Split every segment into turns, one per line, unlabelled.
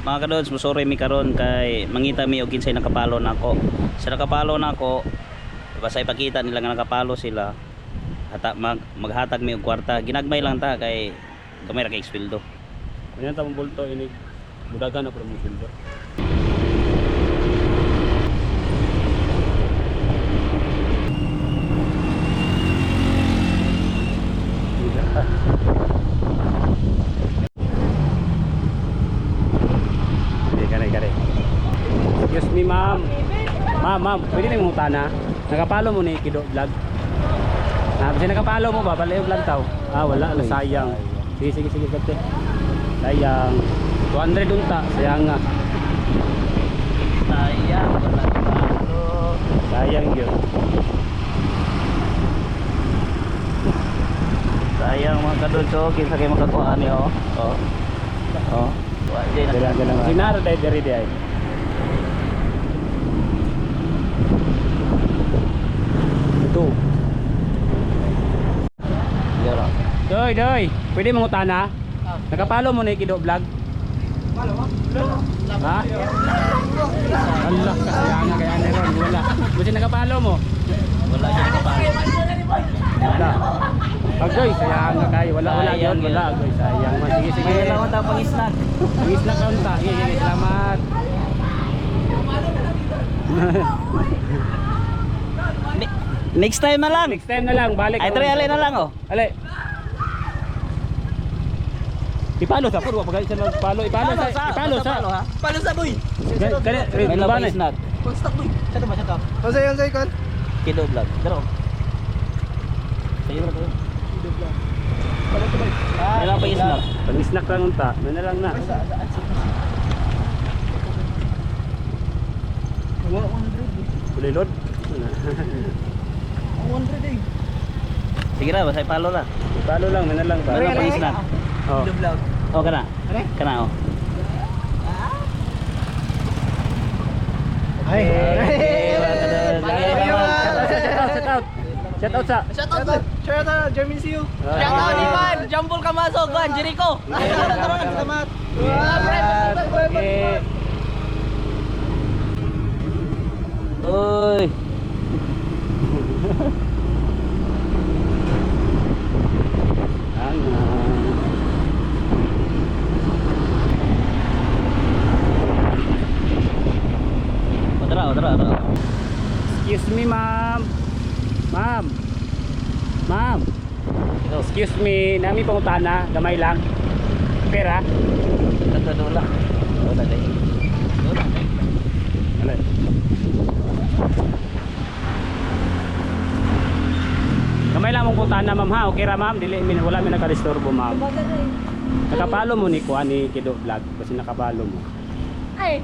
mga kadods, musore mi karon kay mangita mi og kinsay nakapalo nako. Sa nakapalo nako, basta ipakita nila nga nakapalo sila. Maghatag mi og kwarta. Ginagmay lang ta kay gamay ra kay sweldo.
Ganyan tamang bulto ini. Mudagan na pro mo sweldo. Excuse me, ma'am. Ma'am, pwede na yung utana. Nakapalo mo ni Kido Vlog. Kasi nakapalo mo ba? Palayog lang tao. Wala. Sayang. Sige, kate. Sayang. 200 unta. Sayang nga.
Sayang wala palo.
Sayang yun.
Sayang mga kadods, kinsa kay makakuha ni
Galang. Sinaro tayo diri di ay. Ito.
Yara.
Doy. Pwede mangutana? Nakapalo mo ni Kido Vlog? Palo mo? Ha? Allah, kasayangan kaya na ron. Wala. Buti nakapalo mo?
Wala siya nakapalo.
Wala. Agoy, sayang nga kayo. Wala yun. Wala. Agoy, sayang. Sige.
May lang ta pang snack.
Pang-snack ka unta. Sige, salamat.
Next time na lang.
Next time na lang. Balik.
Ay, try alay na lang
Ale. Ipalo sa puro pag isa magpalo, ipalo sa.
Palo sa boy.
Kani,
May
ba
lang
na?
snack. Stop boy. Sa ba?
Kasi yan sa ikon?
Kido Vlog. Daro. Sayo ra to.
Kido Vlog.
May lang pang snack.
Pag-snack lang unta. May na lang na.
Wala 100.
Kulilod.
100 eh.
Sige ra, basta ipalo ra.
Ipalo lang, may na lang ba?
May lang pang snack.
Oh.
Kido Vlog.
Kana.
Are?
Kana
Ay.
Shout out sa.
Shout out, Jeremy Siu.
Shout out Ivan, Jambul Kamasog, Juan Jericho.
Salamat.
Uy. Otra.
Excuse me, ma'am. Ma'am. Excuse me, nami pangutana, gamay lang. Pera.
Dula. Dula dai.
Alay. Gamay lang mong putana, ma'am ha. Okay ra, ma'am. Dili wala mi naka-disturbo, ma'am. Nakapalo mo ni Kuan ni Kido Vlog kasi nakapalo mo.
Ay,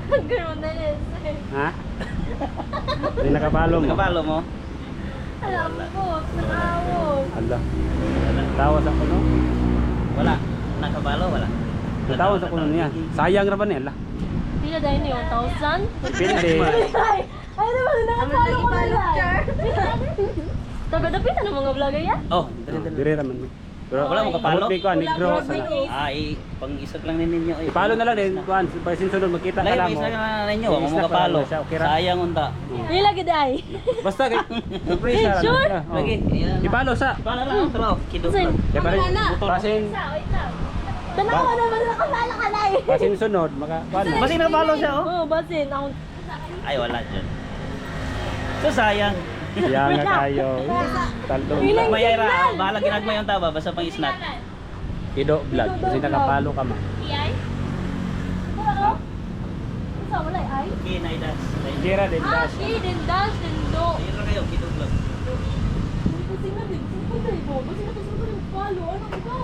gano'n na yun.
Ha? Hindi nakapalo mo.
Nakapalo mo?
Alam ko, nakawag.
Ala. Tawas ako no.
Wala. Nakapalo wala.
Tawas ako niya. Sayang ra ba ni ala.
Pila dahil niyo, 1,000?
Pindi.
Ay, naman, nakapalo ko na lang. Taga-dapit na mga vlogger yan?
Oh,
Dire ra man. Pero
Wala mo kapalo?
Amot ko negro sana.
pang isag lang ninyo.
Ipalo na lang din kuan pa sinsunod magkita ka
Lagi
lang
pa
mo.
isa na ninyo,
May
mo
snack
kapalo.
lang siya, okay ra.
Sayang unta.
Pila gid ay.
Basta kay surprise ra.
Sure?
Lagi.
Ipalo sa.
Pala lang tro. Kido.
Sin.
Kaya pare pasin
Tanaw ka naman nakapalo ka na eh.
pasin sunod maka kuan na.
Basi napalo siya
Oo, basin. Ako.
Ay wala dyan. So sayang.
Sayang nga kayo. Taldo.
Mayay ra, bahala ginagmay yung taba basta pang snack.
Kido Vlog kasi nakapalo ka man.
Iyay? Wala. Sa wala ay?
Kinay das.
Gira din dash.
Din dash, din do.
Ayun ra kayo, Kido Vlog.
Kasi na din. Saan ko kasi na to sa follow. Ano ito?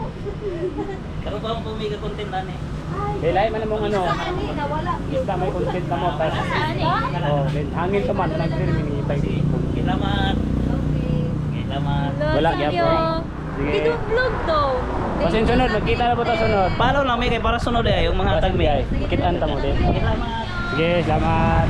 Karon pa mo mega content ani.
Kailan man mong ano.
Ani, nawala.
Basta may content na mo tas.
Ani?
Oh, then hangin to man nagre-mini pa.
Salamat. Salamat.
Wala, gyapon. Sige.
Kido vlog to.
Pasin sunod, magkita na po ta sunod.
Follow lang may kay para sunod ay yung mga tagmi.
Kitaan ta mo din.
Salamat.
Sige, salamat.